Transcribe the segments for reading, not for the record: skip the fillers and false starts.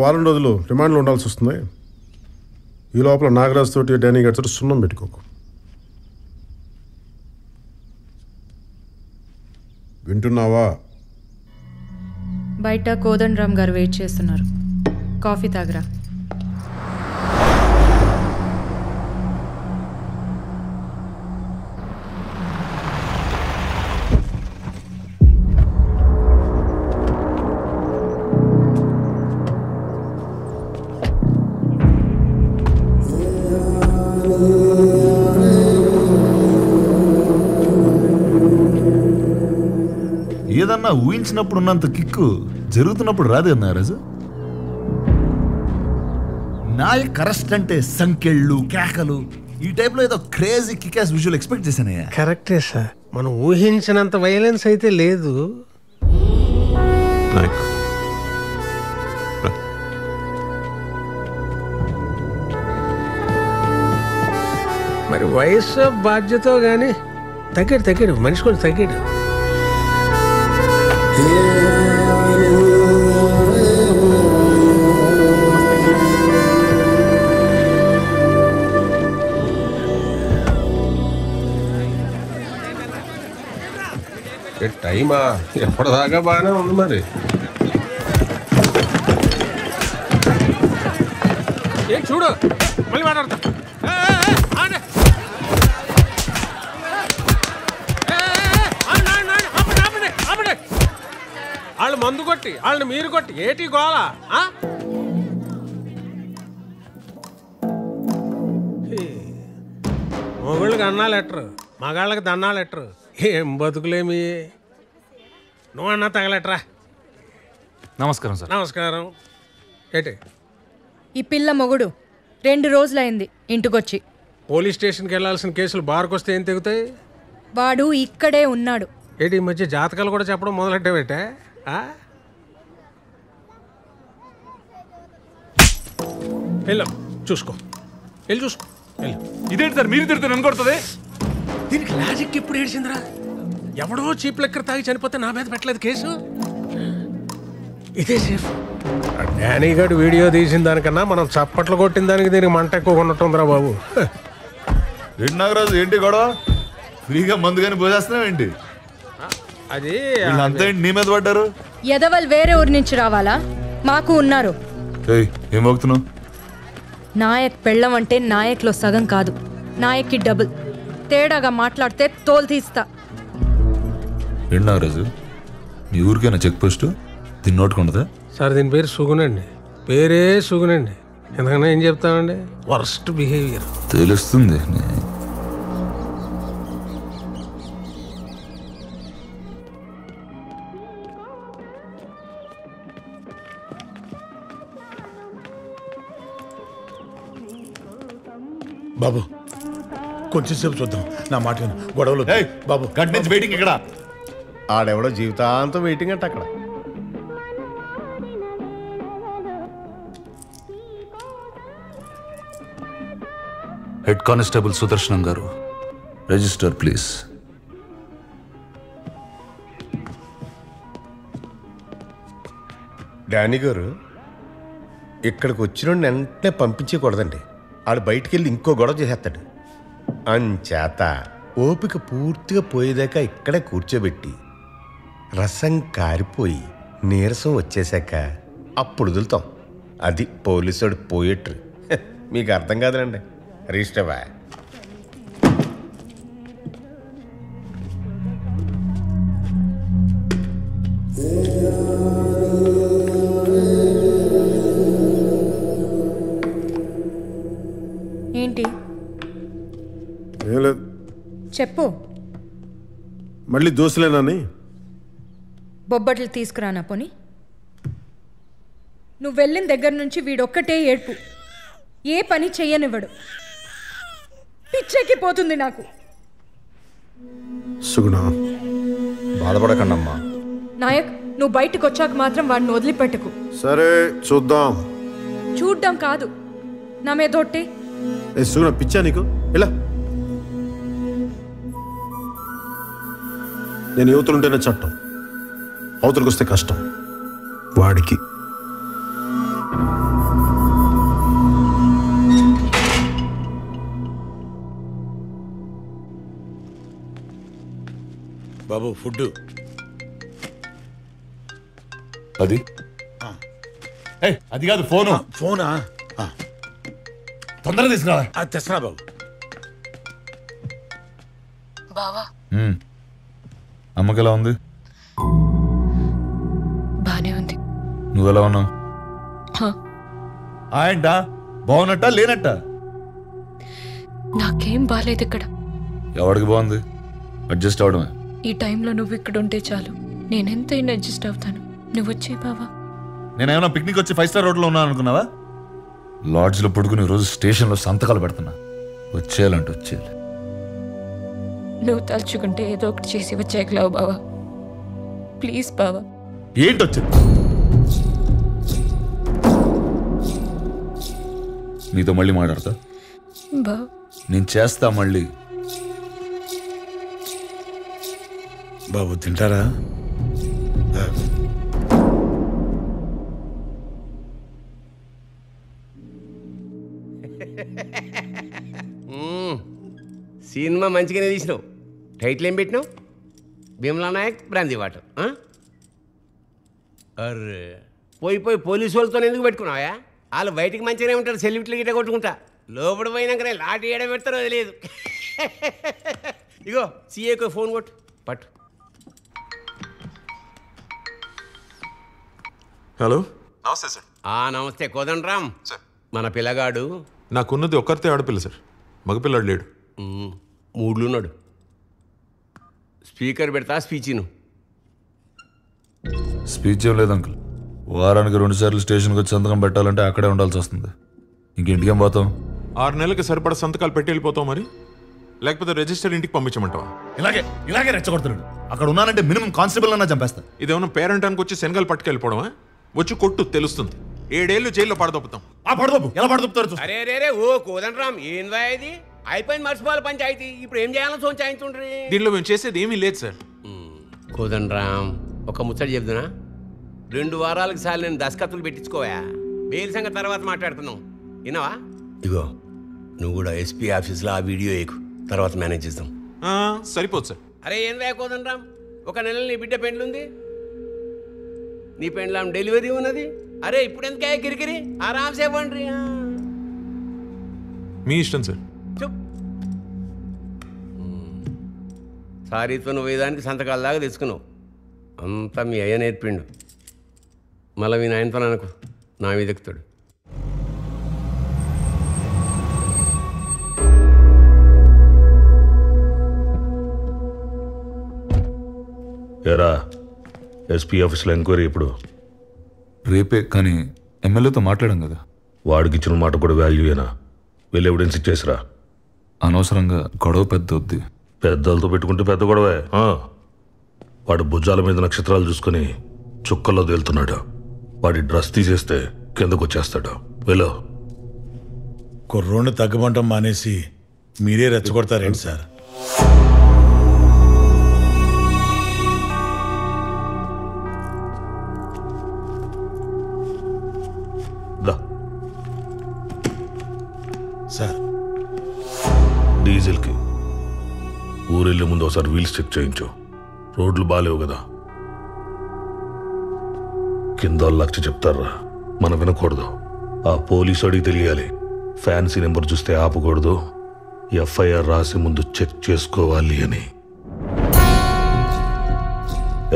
వారం రోజులు రిమాండ్లో ఉండాల్సి వస్తుంది. ఈ లోపల నాగరాజ్ తోటి డానీ గారి తోటి సున్నం పెట్టుకోకు. వింటున్నావా? బయట కోదండరామ్ గారు వెయిట్ చేస్తున్నారు. కాఫీ తాగరా? ఏదన్నా ఊహించినప్పుడు ఉన్నంత కిక్కు జరుగుతున్నప్పుడు రాదు కదా నాగరాజు. నాయక్ అరెస్ట్ అంటే సంకెళ్ళు, కేకలు, ఈ టైప్ లో ఏదో క్రేజీ కికాస్ విజువల్ ఎక్స్పెక్ట్ చేశానయ్యా. కరెక్టే సార్, మనం ఊహించినంత వైలెన్స్ అయితే లేదు. మరి వయసు బాధ్యత కానీ తగ్గాడు మనిషి కూడా తగ్గాడు. టైమా ఎప్పటిదాకా బాగానే ఉంది. మరి ఏం చూడు, మళ్ళీ మాట్లాడతా. వాళ్ళు మందు కొట్టి వాళ్ళని మీరు కొట్టి ఏటి గోళ. మొగుళ్ళకి అన్నాలు ఎట్టరు, మగాళ్ళకి దన్నాలు ఎట్టరు. ఏం బతుకులేమి. నువ్వన్నా తగలెట్రా. నమస్కారం సార్. నమస్కారం. ఏంటి ఈ పిల్ల మొగుడు 2 రోజులైంది ఇంటికొచ్చి. పోలీస్ స్టేషన్కి వెళ్ళాల్సిన కేసులు బార్కు వస్తే ఏం తెగుతాయి? వాడు ఇక్కడే ఉన్నాడు. ఏంటి ఈ మధ్య జాతకాలు కూడా చెప్పడం మొదలెట్టావేటే? వెళ్ళు చూసుకో, వెళ్ళి చూసుకో. వెళ్ళు. ఇదేంటి సార్ మీరు తిడుతూ నన్ను కొడుతుంది? దీనికి లాజిక్ ఎప్పుడు ఏడ్చిందిరా? ఎవడో చీప్ లెక్కర్ తాగి చనిపోతే నా మీద పెట్టలేదు కేసు. ఇదే సేఫ్. డానీ గారు వీడియో తీసిన దానికన్నా మనం చప్పట్లు కొట్టిన దానికి దీనికి మంట ఎక్కువ ఉన్నట్టుందిరా బాబు. ఏంటి నాగరాజు, ఏంటి గొడవ? ఫ్రీగా మందు కానీ పోసేస్తున్నావు ఏంటి? అది అంతా ఏంటి నీ మీద పడ్డారు? ఎదవల్ వేరే ఊరి నుంచి రావాలా? మాకు ఉన్నారు. ఏం మోగుతున్నావు? నాయక్ పెళ్ళం అంటే నాయక్లో సగం కాదు, నాయక్కి డబుల్. తేడాగా మాట్లాడితే తోలు తీస్తా. ఏంటి నాగరాజు, మీ ఊరికైనా చెక్ పోస్ట్ దీన్ని నోటుకుంటుందా? సార్ దీని పేరు సుగునండి. పేరే సుగునండి. ఎందుకన్నా ఏం చెప్తామండి, వర్స్ట్ బిహేవియర్. తెలుస్తుంది. బాబు కొంచెం సేపు చూద్దాం, నా మాట విను. గొడవలు బాబు. గంట నుంచి వెయిటింగ్ ఇక్కడ. ఆడెవడో జీవితాంతం వెయిటింగ్ అంటే అక్కడ. హెడ్ కానిస్టేబుల్ సుదర్శనం గారు, రిజిస్టర్ ప్లీజ్. డానీ గారు, ఇక్కడికి వచ్చిన వెంటనే పంపించకూడదండి. ఆడు బయటికి వెళ్ళి ఇంకో గొడవ చేసేస్తాడు. అంచేత ఓపిక పూర్తిగా పోయేదాకా ఇక్కడే కూర్చోబెట్టి రసం కారిపోయి నీరసం వచ్చేసాక అప్పుడు వదులుతాం. అది పోలీసుడు పోయేట్రు. మీకు అర్థం కాదులండి. రిజిస్టర్వా? ఏంటి ఏం లేదు, చెప్పు. మళ్ళీ దోశలేనని బొబ్బట్లు తీసుకురానా పోని? నువ్వు వెళ్ళిన దగ్గర నుంచి వీడొక్కటే ఏడ్పు. ఏ పని చెయ్యనివ్వడు. పిచ్చెక్కి పోతుంది నాకు. సుగుణ, బాధపడకండమ్మా. నాయక్, నువ్వు బయటకు వచ్చాక మాత్రం వాడిని వదిలిపెట్టకు. సరే చూద్దాం. చూడ్డం కాదు, నా మీద ఒట్టే. సుగుణ, పిచ్చా నీకు? ఇలా నేను యువతలుంటేనే చట్టం, అవతలకు వస్తే కష్టం. వాడికి బాబు ఫుడ్ అది అది కాదు ఫోను. ఫోనా తొందరగా తీసుకురా. అది తెస్తున్నా బాబు. బావా అమ్మకి ఎలా ఉంది? బానే ఉంది. నువ్వెలా ఉన్నావు? ఏంటా బాగున్నట్ట లేనట్ట? నాకేం బాలేదు ఇక్కడ. ఎవరికి బాగుంది? అడ్జస్ట్ అవడమే. ఈ టైంలో నువ్వు ఇక్కడ ఉంటే చాలు, నేనెంతైనా అడ్జస్ట్ అవుతాను. నువ్వు వచ్చే బావా. నేనేమన్నా పిక్నిక్ వచ్చి 5 స్టార్ హోటల్లో ఉన్నాను అనుకున్నావా? లాడ్జ్లో పడుకుని రోజు స్టేషన్లో సంతకాలు పెడుతున్నా. వచ్చేయాలంటే వచ్చేయాలి. నువ్వు తలుచుకుంటే ఏదో ఒకటి చేసి వచ్చేయగలవు బావా. ప్లీజ్ బావా. ఏంటి వచ్చింది? నీతో మళ్ళీ మాట్లాడతా బావా. నేను చేస్తా మళ్ళీ. బాబు తింటారా? సినిమా మంచిగానే తీసినావు. టైటిల్ ఏం పెట్టినావు? Bheemla Nayak brandy water. అర్రే పోయి పోలీసు వాళ్ళతో ఎందుకు పెట్టుకున్నావా? వాళ్ళు బయటికి మంచిగానే ఉంటారు, సెల్యూట్లు గిట్ట కొట్టుకుంటా. లోపల పోయినాకనే లాఠీ ఏడ పెడతారో తెలియదు. ఇగో సీఏకు ఫోన్ కొట్టు పట్టు. హలో, నమస్తే సార్. నమస్తే కోదండరామ్ సార్. మన పిల్లగాడు నాకున్నది ఒక్కరితే ఆడపిల్ల సార్, మగపిల్లాడు లేడు. మూడ్లున్నాడు. స్పీకర్ పెడతా స్పీచ్ను. స్పీచ్ ఏం లేదు అంకుల్. వారానికి 2 సార్లు స్టేషన్కి వచ్చి సంతకం పెట్టాలంటే అక్కడే ఉండాల్సి వస్తుంది. ఇంకేం పోతాం? 6 నెలలకి సరిపడా సంతకాలు పెట్టి వెళ్ళిపోతాం మరి, లేకపోతే రిజిస్టర్ ఇంటికి పంపించమంటావా? ఇలాగే రెచ్చగొడుతున్నాడు. అక్కడ ఉన్నానంటే మినిమం కానిస్టేబుల్ అన్నా చంపేస్తా. ఇదేమన్నా పేరెంటానికి వచ్చి శనగలు పట్టుకెళ్ళిపోవడమా? వచ్చి కొట్టు తెలుస్తుంది. 7 ఏళ్ళు జైల్లో పడదొప్పుతాం. పడదొప్పు ఎలా పడదొప్పుతారు? అరే రే ఓ కోదండరామ్, ఏందా ఇది? అయిపోయింది మర్చిపోవాలి పంచాయతీ. ఇప్పుడు ఏం చేయాలో సోంచాయించుండ్రి. దీనిలో మేము చేసేది ఏమీ లేదు సార్. కోదండరామ్, ఒక ముచ్చట చెప్తున్నా. 2 వారాలకు సార్లు నేను దస్కత్తులు పెట్టించుకోవా. బెయిల్ సంగతి తర్వాత మాట్లాడుతున్నాం, విన్నావా? ఇగో నువ్వు కూడా ఎస్పీ ఆఫీస్లో ఆ వీడియో ఎక్కు, తర్వాత మేనేజ్ చేస్తాం. సరిపోదు సార్. అరే ఏందా కోదండరామ్, 1 నెల నీ బిడ్డ పెండ్లుంది, నీ పెండ్లాం డెలివరీ ఉన్నది. అరే ఇప్పుడు ఎందుకే కిరికిరి? ఆరామ్సే ఇవ్వండి. మీ ఇష్టం సార్. చెప్. సారీతో నువ్వు వేదానికి సంతకాల దాకా తెచ్చుకున్నావు. అంతా మీ అయ్య నేర్పిండు. మళ్ళీ మీ నాయనతో అనుకో, నా మీద ఎక్కుతాడు. ఎరా ఎస్పీ ఆఫీస్లో ఎంక్వైరీ ఇప్పుడు? రేపే, కానీ ఎమ్మెల్యేతో మాట్లాడాం కదా. వాడికి ఇచ్చిన మాట కూడా వాల్యూయేనా? వెళ్ళి ఎవిడెన్స్ ఇచ్చేసిరా. అనవసరంగా గొడవ పెద్ద వద్ది. పెద్దలతో పెట్టుకుంటే పెద్ద గొడవే. వాడు భుజాల మీద నక్షత్రాలు చూసుకుని చుక్కల్లో తేలుతున్నాడు. వాడి డ్రెస్ తీసేస్తే కిందకు వచ్చేస్తాడు. వెళ్ళు. కుర్రోడ్ని తగ్గమంటాం మానేసి మీరే రెచ్చగొడతారేంటి సార్? సార్ డీజిల్కి ఊరెళ్ళే ముందు ఒకసారి వీల్స్ చెక్ చేయించు. రోడ్లు బాగాలేవు కదా. కింద 1,00,000 చెప్తారా, మనం వినకూడదు. ఆ పోలీసు అడిగి తెలియాలి. ఫ్యాన్సీ నెంబర్ చూస్తే ఆపకూడదు. ఎఫ్ఐఆర్ రాసి ముందు చెక్ చేసుకోవాలి అని.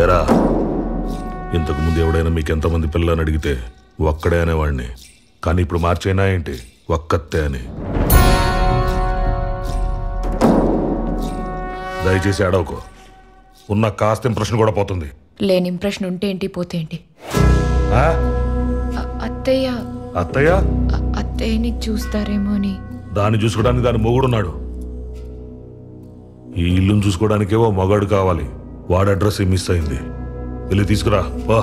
ఎరా, ఇంతకుముందు ఎవడైనా మీకు ఎంతమంది పిల్లని అడిగితే ఒక్కడే అనేవాడిని, కానీ ఇప్పుడు మార్చైనా ఏంటి ఒక్కతే అని. దయచేసి అడవకు. ఉన్న కాస్త ఇంప్రెషన్ కూడా పోతుంది. లేని ఇంప్రెషన్ ఉంటే ఏంటి, పోతే ఏంటి? అత్తయ్య అత్తయ్య అత్తయ్యని చూస్తారేమో అని. దాన్ని చూసుకోవడానికి దాని మొగుడున్నాడు. ఈ ఇల్లును చూసుకోవడానికేవో మగాడు కావాలి. వాడి అడ్రస్ మిస్ అయింది. వెళ్ళి తీసుకురా. వా.